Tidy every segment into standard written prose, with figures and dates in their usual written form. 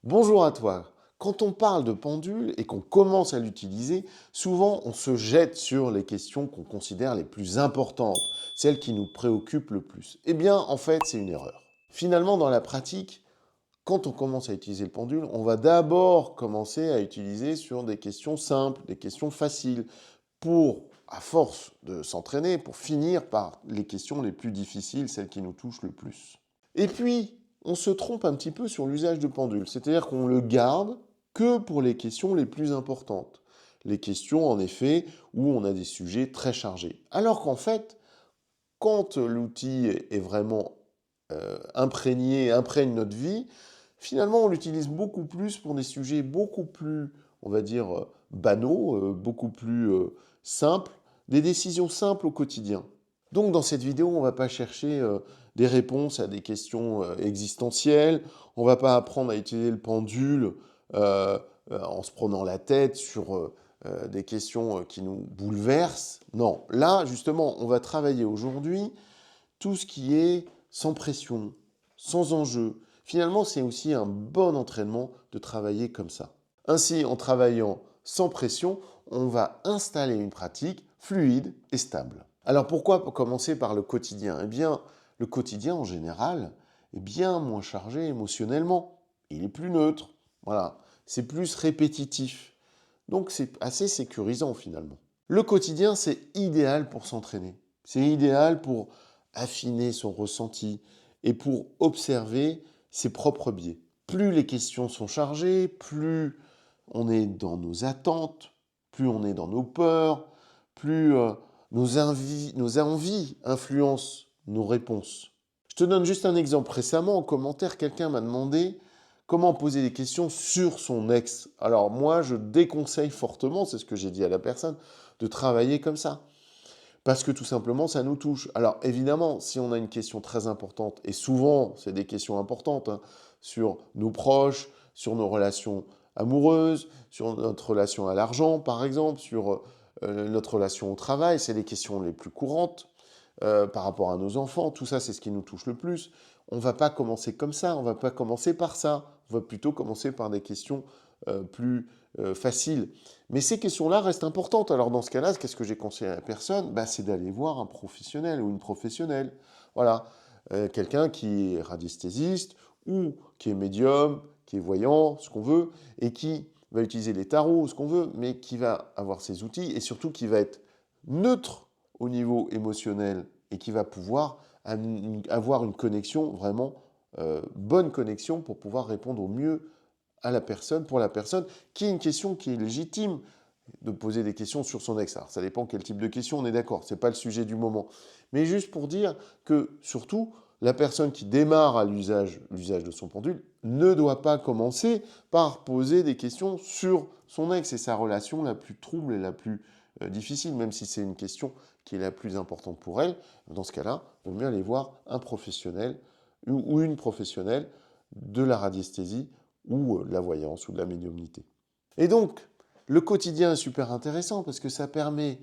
Bonjour à toi. Quand on parle de pendule et qu'on commence à l'utiliser, souvent on se jette sur les questions qu'on considère les plus importantes, celles qui nous préoccupent le plus. Eh bien, en fait, c'est une erreur. Finalement, dans la pratique, quand on commence à utiliser le pendule, on va d'abord commencer à utiliser sur des questions simples, des questions faciles, pour, à force de s'entraîner, pour finir par les questions les plus difficiles, celles qui nous touchent le plus. Et puis, on se trompe un petit peu sur l'usage de pendule, c'est-à-dire qu'on le garde que pour les questions les plus importantes. Les questions, en effet, où on a des sujets très chargés. Alors qu'en fait, quand l'outil est vraiment imprègne notre vie, finalement, on l'utilise beaucoup plus pour des sujets beaucoup plus, on va dire, banaux, beaucoup plus simples, des décisions simples au quotidien. Donc, dans cette vidéo, on ne va pas chercher des réponses à des questions existentielles, on ne va pas apprendre à utiliser le pendule en se prenant la tête sur des questions qui nous bouleversent. Non, là, justement, on va travailler aujourd'hui tout ce qui est sans pression, sans enjeu. Finalement, c'est aussi un bon entraînement de travailler comme ça. Ainsi, en travaillant sans pression, on va installer une pratique fluide et stable. Alors pourquoi commencer par le quotidien? Eh bien, le quotidien en général est bien moins chargé émotionnellement. Il est plus neutre. Voilà, c'est plus répétitif. Donc c'est assez sécurisant finalement. Le quotidien, c'est idéal pour s'entraîner. C'est idéal pour affiner son ressenti et pour observer ses propres biais. Plus les questions sont chargées, plus on est dans nos attentes, plus on est dans nos peurs, plus nos envies influencent nos réponses. Je te donne juste un exemple. Récemment, en commentaire, quelqu'un m'a demandé comment poser des questions sur son ex. Alors moi, je déconseille fortement, c'est ce que j'ai dit à la personne, de travailler comme ça. Parce que tout simplement, ça nous touche. Alors évidemment, si on a une question très importante, et souvent c'est des questions importantes, hein, sur nos proches, sur nos relations amoureuses, sur notre relation à l'argent par exemple, sur notre relation au travail, c'est les questions les plus courantes par rapport à nos enfants, tout ça c'est ce qui nous touche le plus. On ne va pas commencer comme ça, on ne va pas commencer par ça, on va plutôt commencer par des questions plus faciles. Mais ces questions-là restent importantes. Alors dans ce cas-là, qu'est-ce que j'ai conseillé à la personne? C'est d'aller voir un professionnel ou une professionnelle. Voilà, quelqu'un qui est radiesthésiste ou qui est médium, qui est voyant, ce qu'on veut, et qui va utiliser les tarots, ce qu'on veut, mais qui va avoir ses outils et surtout qui va être neutre au niveau émotionnel et qui va pouvoir avoir une connexion vraiment bonne connexion pour pouvoir répondre au mieux à la personne, pour la personne, qui est une question qui est légitime de poser des questions sur son ex. Alors, ça dépend quel type de question, on est d'accord, ce n'est pas le sujet du moment. Mais juste pour dire que, surtout, la personne qui démarre à l'usage de son pendule ne doit pas commencer par poser des questions sur son ex et sa relation la plus trouble et la plus difficile, même si c'est une question qui est la plus importante pour elle. Dans ce cas-là, il vaut mieux aller voir un professionnel ou une professionnelle de la radiesthésie ou de la voyance ou de la médiumnité. Et donc, le quotidien est super intéressant parce que ça permet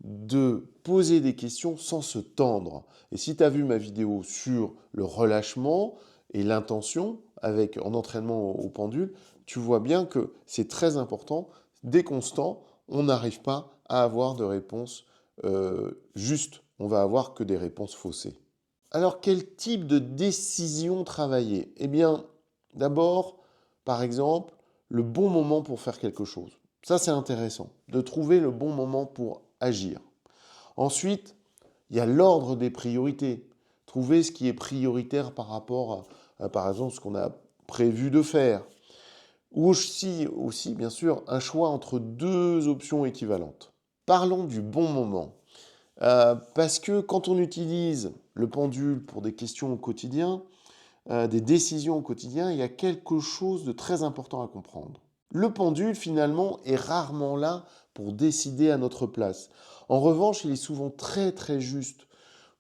de poser des questions sans se tendre. Et si tu as vu ma vidéo sur le relâchement et l'intention en entraînement au pendule, tu vois bien que c'est très important. Dès qu'on se tend, on n'arrive pas à avoir de réponses justes. On va avoir que des réponses faussées. Alors, quel type de décision travailler? Eh bien, d'abord, par exemple, le bon moment pour faire quelque chose. Ça, c'est intéressant, de trouver le bon moment pour agir. Ensuite, il y a l'ordre des priorités. Trouver ce qui est prioritaire par rapport à, par exemple, ce qu'on a prévu de faire. Ou aussi, bien sûr, un choix entre deux options équivalentes. Parlons du bon moment. Parce que quand on utilise le pendule pour des questions au quotidien, des décisions au quotidien, il y a quelque chose de très important à comprendre. Le pendule, finalement, est rarement là pour décider à notre place. En revanche, il est souvent très très juste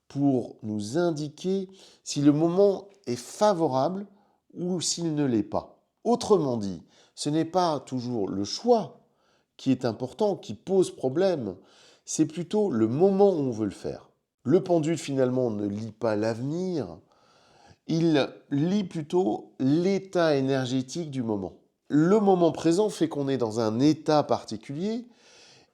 pour nous indiquer si le moment est favorable ou s'il ne l'est pas. Autrement dit, ce n'est pas toujours le choix qui est important, qui pose problème, c'est plutôt le moment où on veut le faire. Le pendule, finalement, ne lit pas l'avenir, il lie plutôt l'état énergétique du moment. Le moment présent fait qu'on est dans un état particulier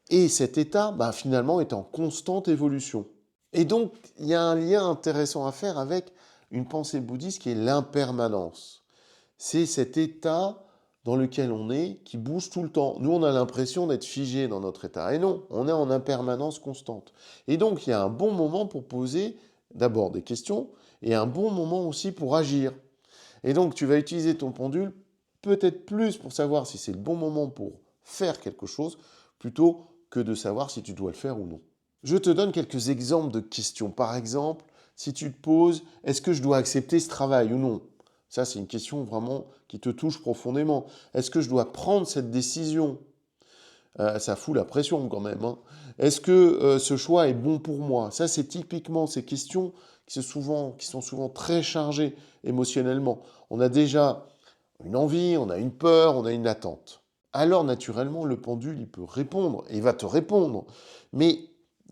et cet état, finalement, est en constante évolution. Et donc, il y a un lien intéressant à faire avec une pensée bouddhiste qui est l'impermanence. C'est cet état dans lequel on est qui bouge tout le temps. Nous, on a l'impression d'être figé dans notre état. Et non, on est en impermanence constante. Et donc, il y a un bon moment pour poser d'abord des questions et un bon moment aussi pour agir. Et donc, tu vas utiliser ton pendule peut-être plus pour savoir si c'est le bon moment pour faire quelque chose, plutôt que de savoir si tu dois le faire ou non. Je te donne quelques exemples de questions. Par exemple, si tu te poses, est-ce que je dois accepter ce travail ou non? Ça, c'est une question vraiment qui te touche profondément. Est-ce que je dois prendre cette décision? Ça fout la pression quand même, hein. Est-ce que ce choix est bon pour moi? Ça, c'est typiquement ces questions qui sont souvent très chargées émotionnellement. On a déjà une envie, on a une peur, on a une attente. Alors, naturellement, le pendule, il peut répondre, et il va te répondre. Mais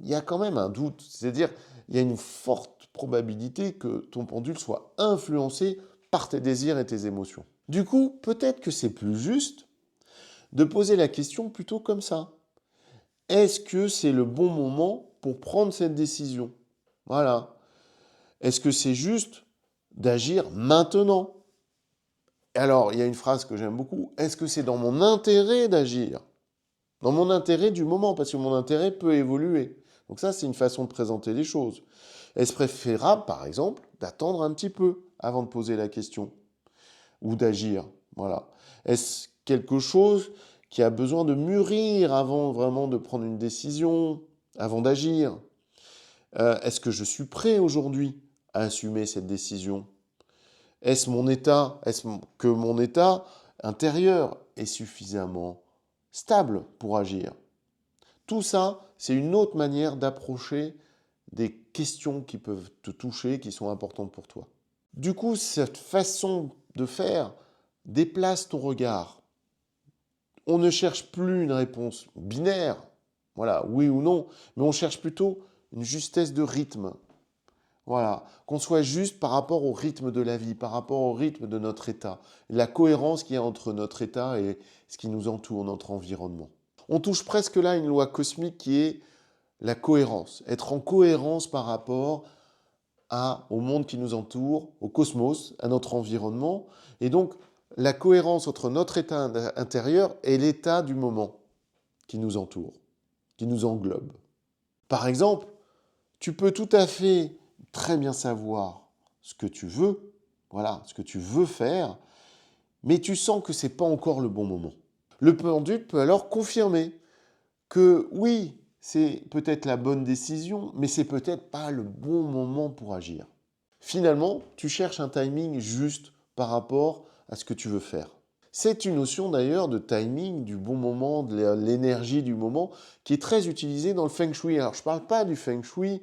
il y a quand même un doute. C'est-à-dire, il y a une forte probabilité que ton pendule soit influencé par tes désirs et tes émotions. Du coup, peut-être que c'est plus juste de poser la question plutôt comme ça. Est-ce que c'est le bon moment pour prendre cette décision? Voilà. Est-ce que c'est juste d'agir maintenant? Alors, il y a une phrase que j'aime beaucoup. Est-ce que c'est dans mon intérêt d'agir? Dans mon intérêt du moment, parce que mon intérêt peut évoluer. Donc ça, c'est une façon de présenter les choses. Est-ce préférable, par exemple, d'attendre un petit peu avant de poser la question ou d'agir? Voilà. Est-ce quelque chose qui a besoin de mûrir avant vraiment de prendre une décision, avant d'agir? Est-ce que je suis prêt aujourd'hui à assumer cette décision? Est-ce que mon état intérieur est suffisamment stable pour agir? Tout ça, c'est une autre manière d'approcher des questions qui peuvent te toucher, qui sont importantes pour toi. Du coup, cette façon de faire déplace ton regard. On ne cherche plus une réponse binaire, voilà, oui ou non, mais on cherche plutôt une justesse de rythme. Voilà, qu'on soit juste par rapport au rythme de la vie, par rapport au rythme de notre état, la cohérence qu'il y a entre notre état et ce qui nous entoure, notre environnement. On touche presque là une loi cosmique qui est la cohérence, être en cohérence par rapport au monde qui nous entoure, au cosmos, à notre environnement, et donc la cohérence entre notre état intérieur et l'état du moment qui nous entoure, qui nous englobe. Par exemple, tu peux tout à fait très bien savoir ce que tu veux, voilà, ce que tu veux faire, mais tu sens que ce n'est pas encore le bon moment. Le pendule peut alors confirmer que oui, c'est peut-être la bonne décision, mais c'est peut-être pas le bon moment pour agir. Finalement, tu cherches un timing juste par rapport à ce que tu veux faire. C'est une notion d'ailleurs de timing, du bon moment, de l'énergie du moment, qui est très utilisée dans le feng shui. Alors je ne parle pas du feng shui,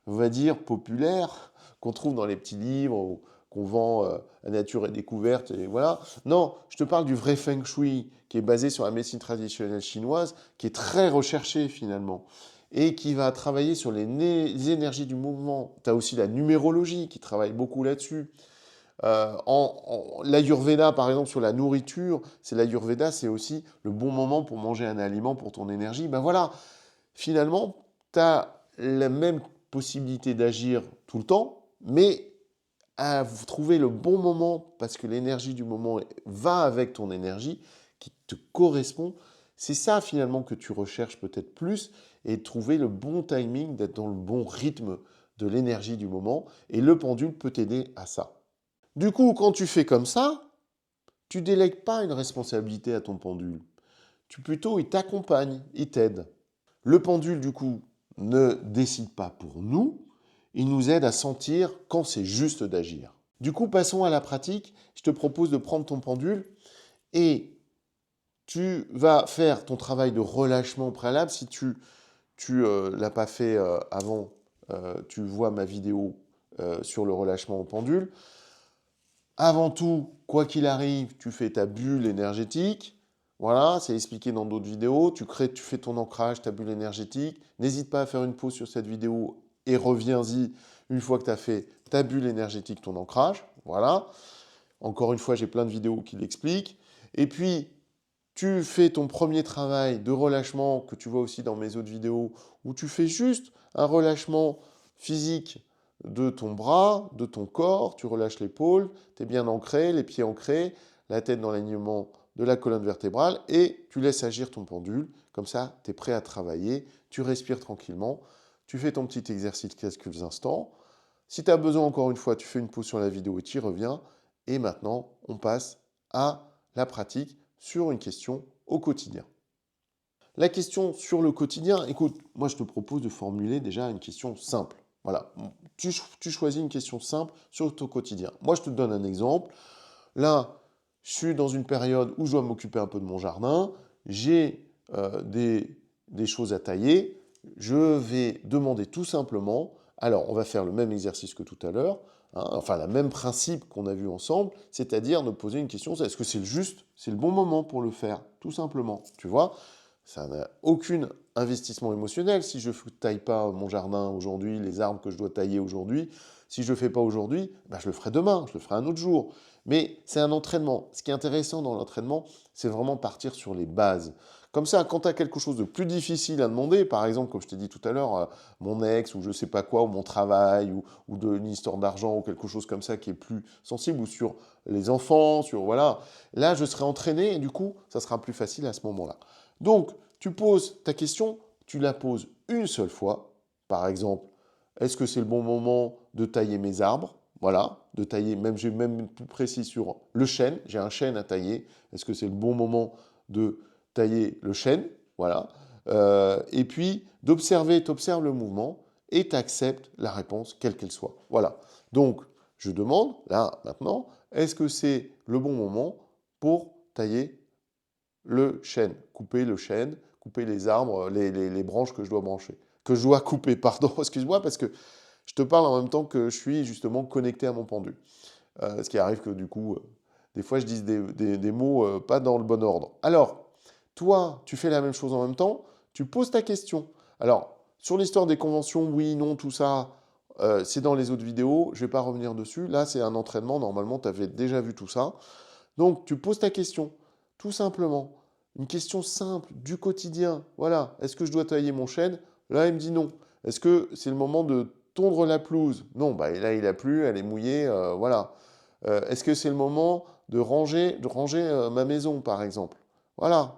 on va dire, populaire, qu'on trouve dans les petits livres, qu'on vend à nature et découverte, et voilà. Non, je te parle du vrai feng shui, qui est basé sur la médecine traditionnelle chinoise, qui est très recherché finalement, et qui va travailler sur les énergies du mouvement. Tu as aussi la numérologie, qui travaille beaucoup là-dessus. L'Ayurveda, par exemple, sur la nourriture, l'Ayurveda, c'est aussi le bon moment pour manger un aliment pour ton énergie. Ben voilà, finalement, tu as la même possibilité d'agir tout le temps, mais à trouver le bon moment, parce que l'énergie du moment va avec ton énergie, qui te correspond. C'est ça finalement que tu recherches peut-être plus, et trouver le bon timing, d'être dans le bon rythme de l'énergie du moment, et le pendule peut t'aider à ça. Du coup, quand tu fais comme ça, tu délègues pas une responsabilité à ton pendule. Plutôt, il t'accompagne, il t'aide. Le pendule, du coup, ne décide pas pour nous, il nous aide à sentir quand c'est juste d'agir. Du coup, passons à la pratique. Je te propose de prendre ton pendule et tu vas faire ton travail de relâchement préalable. Si tu l'as pas fait avant, tu vois ma vidéo sur le relâchement au pendule. Avant tout, quoi qu'il arrive, tu fais ta bulle énergétique. Voilà, c'est expliqué dans d'autres vidéos. Tu fais ton ancrage, ta bulle énergétique. N'hésite pas à faire une pause sur cette vidéo et reviens-y Une fois que tu as fait ta bulle énergétique, ton ancrage, voilà. Encore une fois, j'ai plein de vidéos qui l'expliquent. Et puis, tu fais ton premier travail de relâchement que tu vois aussi dans mes autres vidéos, où tu fais juste un relâchement physique de ton bras, de ton corps, tu relâches l'épaule, tu es bien ancré, les pieds ancrés, la tête dans l'alignement de la colonne vertébrale et tu laisses agir ton pendule. Comme ça, tu es prêt à travailler, tu respires tranquillement, tu fais ton petit exercice quelques instants. Si tu as besoin, encore une fois, tu fais une pause sur la vidéo et tu y reviens. Et maintenant, on passe à la pratique sur une question au quotidien. La question sur le quotidien, écoute, moi je te propose de formuler déjà une question simple. Voilà, tu choisis une question simple sur ton quotidien. Moi je te donne un exemple. Là, je suis dans une période où je dois m'occuper un peu de mon jardin. J'ai des choses à tailler. Je vais demander tout simplement, alors on va faire le même exercice que tout à l'heure, hein, enfin le même principe qu'on a vu ensemble, c'est-à-dire de poser une question, est-ce que c'est le juste, c'est le bon moment pour le faire, tout simplement, tu vois. Ça n'a aucun investissement émotionnel. Si je ne taille pas mon jardin aujourd'hui, les arbres que je dois tailler aujourd'hui, si je ne le fais pas aujourd'hui, ben je le ferai demain, je le ferai un autre jour. Mais c'est un entraînement. Ce qui est intéressant dans l'entraînement, c'est vraiment partir sur les bases. Comme ça, quand tu as quelque chose de plus difficile à demander, par exemple, comme je t'ai dit tout à l'heure, mon ex, ou je ne sais pas quoi, ou mon travail, ou une histoire d'argent, ou quelque chose comme ça qui est plus sensible, ou sur les enfants, sur voilà, là, je serai entraîné et du coup, ça sera plus facile à ce moment-là. Donc, tu poses ta question, tu la poses une seule fois. Par exemple, est-ce que c'est le bon moment de tailler mes arbres? Voilà, de tailler, même j'ai même plus précis sur le chêne. J'ai un chêne à tailler. Est-ce que c'est le bon moment de tailler le chêne? Voilà. Et puis, d'observer, tu observes le mouvement et tu acceptes la réponse, quelle qu'elle soit. Voilà. Donc, je demande, là, maintenant, est-ce que c'est le bon moment pour tailler le chêne, couper le chêne, couper les arbres, les branches que je dois brancher, que je dois couper, pardon, excuse-moi, parce que je te parle en même temps que je suis justement connecté à mon pendule. Ce qui arrive que du coup, des fois je dis des mots pas dans le bon ordre. Alors, toi, tu fais la même chose en même temps, tu poses ta question. Alors, sur l'histoire des conventions, oui, non, tout ça, c'est dans les autres vidéos, je ne vais pas revenir dessus. Là, c'est un entraînement, normalement, tu avais déjà vu tout ça. Donc, tu poses ta question, tout simplement. Une question simple, du quotidien. Voilà, est-ce que je dois tailler mon chêne? Là, il me dit non. Est-ce que c'est le moment de tondre la pelouse? Non, bah, là, il a plu, elle est mouillée, voilà. Est-ce que c'est le moment de ranger ma maison, par exemple? Voilà.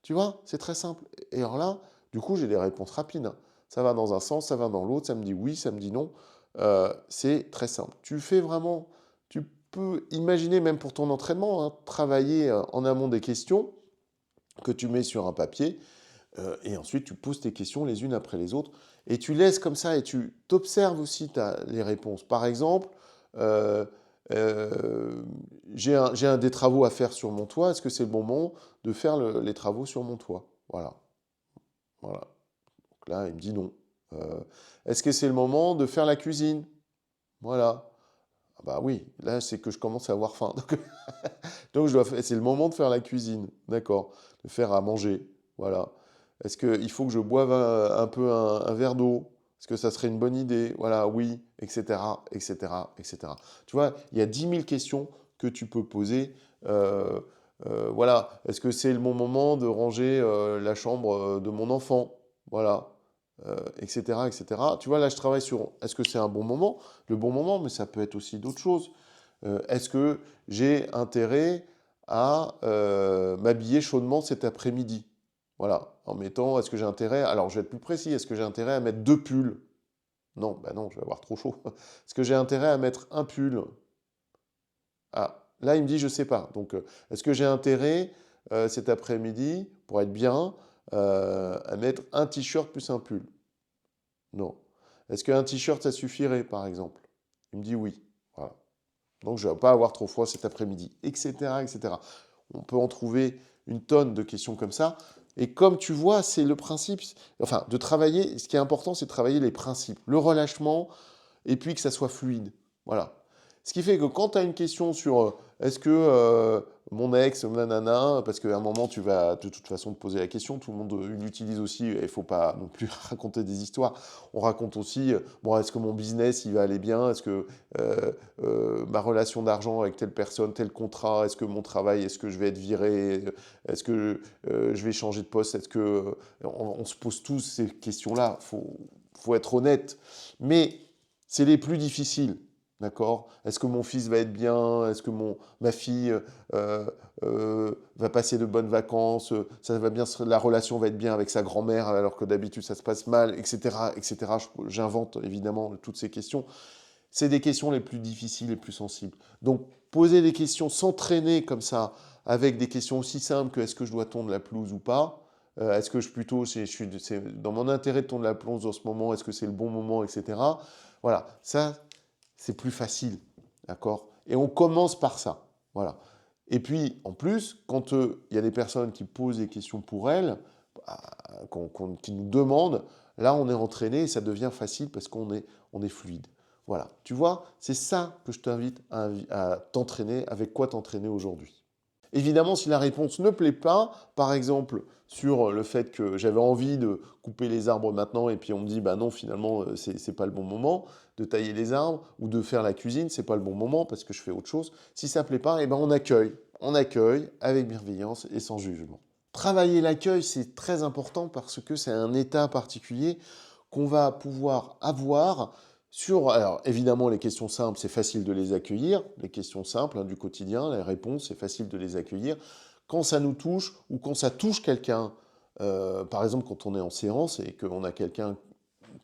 Tu vois, c'est très simple. Et alors là, du coup, j'ai des réponses rapides. Ça va dans un sens, ça va dans l'autre, ça me dit oui, ça me dit non. C'est très simple. Tu fais vraiment, tu peux imaginer même pour ton entraînement, hein, travailler en amont des questions que tu mets sur un papier et ensuite tu poses tes questions les unes après les autres et tu laisses comme ça et tu t'observes aussi les réponses. Par exemple, euh, j'ai des travaux à faire sur mon toit, est-ce que c'est le bon moment de faire les travaux sur mon toit? Voilà. Voilà. Donc là, il me dit non. Est-ce que c'est le moment de faire la cuisine? Voilà. Ah bah oui, là c'est que je commence à avoir faim. Donc c'est le moment de faire la cuisine, d'accord, de faire à manger, voilà. Est-ce qu'il faut que je boive un peu un verre d'eau? Est-ce que ça serait une bonne idée? Voilà, oui, etc., etc., etc. Tu vois, il y a 10 000 questions que tu peux poser. Voilà, est-ce que c'est le bon moment de ranger la chambre de mon enfant? Voilà, etc., etc. Tu vois, là, je travaille sur est-ce que c'est un bon moment? Le bon moment, mais ça peut être aussi d'autres choses. Est-ce que j'ai intérêt à m'habiller chaudement cet après-midi? Voilà, en mettant, est-ce que j'ai intérêt, alors je vais être plus précis, est-ce que j'ai intérêt à mettre 2 pulls? Non, bah non, je vais avoir trop chaud. Est-ce que j'ai intérêt à mettre un pull? Ah, là il me dit je sais pas. Donc est-ce que j'ai intérêt cet après-midi, pour être bien, à mettre un t-shirt plus un pull? Non. Est-ce qu'un t-shirt ça suffirait par exemple? Il me dit oui. Voilà. Donc je ne vais pas avoir trop froid cet après-midi, etc., etc. On peut en trouver une tonne de questions comme ça. Et comme tu vois, c'est le principe, enfin, de travailler, ce qui est important, c'est de travailler les principes, le relâchement, et puis que ça soit fluide. Voilà. Ce qui fait que quand tu as une question sur est-ce que mon ex, nanana, parce qu'à un moment, tu vas de toute façon te poser la question. Tout le monde l'utilise aussi. Il ne faut pas non plus raconter des histoires. On raconte aussi, bon, est-ce que mon business, il va aller bien? Est-ce que ma relation d'argent avec telle personne, tel contrat, est-ce que mon travail, est-ce que je vais être viré? Est-ce que je vais changer de poste? Est-ce que on se pose tous ces questions-là? Faut être honnête. Mais c'est les plus difficiles. D'accord? Est-ce que mon fils va être bien? Est-ce que ma fille va passer de bonnes vacances? Ça va bien, la relation va être bien avec sa grand-mère alors que d'habitude ça se passe mal, etc., etc. J'invente évidemment toutes ces questions. C'est des questions les plus difficiles, les plus sensibles. Donc poser des questions, s'entraîner comme ça avec des questions aussi simples que est-ce que je dois tondre la pelouse ou pas? Est-ce que c'est dans mon intérêt de tondre la pelouse en ce moment? Est-ce que c'est le bon moment, etc. Voilà, ça c'est plus facile, d'accord? Et on commence par ça, voilà. Et puis, en plus, quand il y a des personnes qui posent des questions pour elles, bah, qui nous demandent, là, on est entraîné et ça devient facile parce on est fluide. Voilà, tu vois, c'est ça que je t'invite à t'entraîner, avec quoi t'entraîner aujourd'hui. Évidemment, si la réponse ne plaît pas, par exemple sur le fait que j'avais envie de couper les arbres maintenant et puis on me dit bah non finalement c'est pas le bon moment de tailler les arbres ou de faire la cuisine, c'est pas le bon moment parce que je fais autre chose. Si ça plaît pas, eh ben on accueille avec bienveillance et sans jugement. Travailler l'accueil, c'est très important parce que c'est un état particulier qu'on va pouvoir avoir sur, alors évidemment, les questions simples, c'est facile de les accueillir. Les questions simples du quotidien, les réponses, c'est facile de les accueillir. Quand ça nous touche ou quand ça touche quelqu'un, par exemple quand on est en séance et qu'on a quelqu'un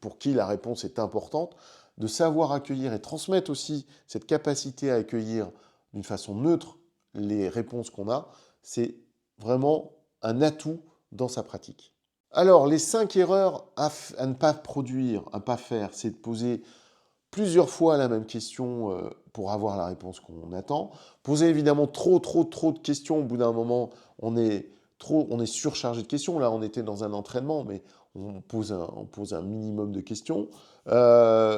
pour qui la réponse est importante, de savoir accueillir et transmettre aussi cette capacité à accueillir d'une façon neutre les réponses qu'on a, c'est vraiment un atout dans sa pratique. Alors, les 5 erreurs à ne pas produire, à ne pas faire, c'est de poser plusieurs fois la même question pour avoir la réponse qu'on attend. Poser évidemment trop de questions, au bout d'un moment, on est surchargé de questions. Là, on était dans un entraînement, mais on pose un minimum de questions.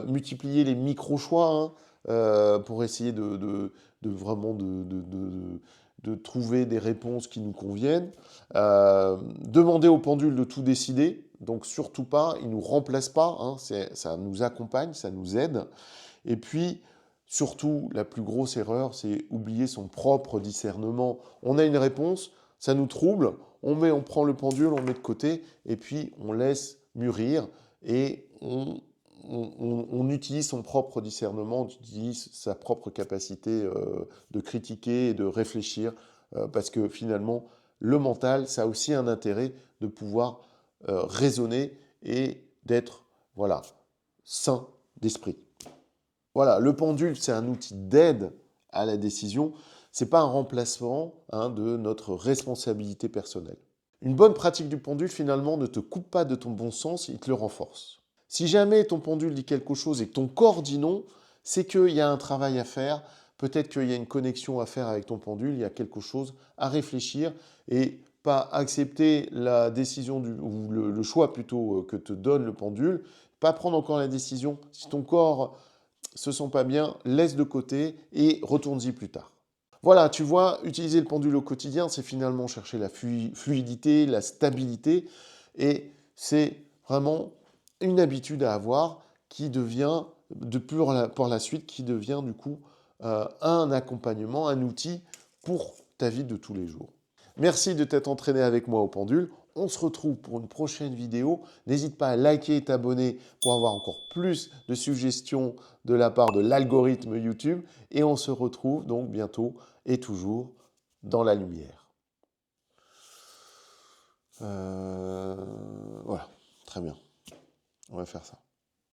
Multiplier les micro-choix pour essayer vraiment de trouver des réponses qui nous conviennent. Demander au pendule de tout décider, donc surtout pas, il ne nous remplace pas, ça nous accompagne, ça nous aide. Et puis, surtout, la plus grosse erreur, c'est oublier son propre discernement. On a une réponse, ça nous trouble, on prend le pendule, on met de côté, et puis on laisse mûrir, et on utilise son propre discernement, on utilise sa propre capacité de critiquer et de réfléchir, parce que finalement, le mental, ça a aussi un intérêt de pouvoir raisonner et d'être voilà, sain d'esprit. Voilà, le pendule, c'est un outil d'aide à la décision. Ce n'est pas un remplacement de notre responsabilité personnelle. Une bonne pratique du pendule, finalement, ne te coupe pas de ton bon sens, il te le renforce. Si jamais ton pendule dit quelque chose et que ton corps dit non, c'est qu'il y a un travail à faire, peut-être qu'il y a une connexion à faire avec ton pendule, il y a quelque chose à réfléchir et pas accepter la décision ou le choix plutôt que te donne le pendule, pas prendre encore la décision. Si ton corps se sent pas bien, laisse de côté et retourne-y plus tard. Voilà, tu vois, utiliser le pendule au quotidien, c'est finalement chercher la fluidité, la stabilité, et c'est vraiment une habitude à avoir qui devient, pour la suite, qui devient du coup un accompagnement, un outil pour ta vie de tous les jours. Merci de t'être entraîné avec moi au pendule. On se retrouve pour une prochaine vidéo. N'hésite pas à liker et t'abonner pour avoir encore plus de suggestions de la part de l'algorithme YouTube. Et on se retrouve donc bientôt et toujours dans la lumière. Voilà, très bien. On va faire ça.